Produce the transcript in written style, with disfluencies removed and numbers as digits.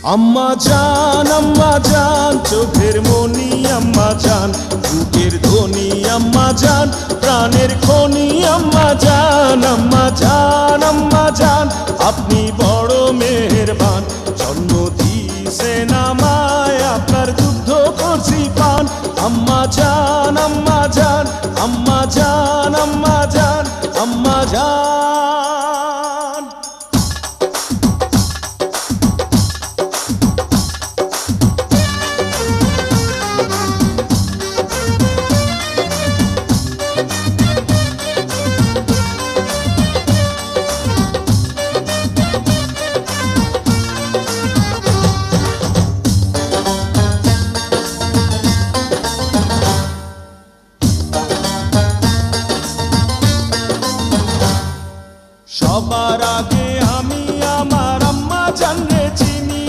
আম্মা জান চোখের মনি আম্মা জান, বুকের ধ্বনি আম্মা জান, প্রাণের খনি আম্মা জান। আম্মা জান আপনি বড় মেহেরবান, জন্ম দিয়েছেন আমায়, আপনার দুগ্ধ করছি পান। আম্মা জান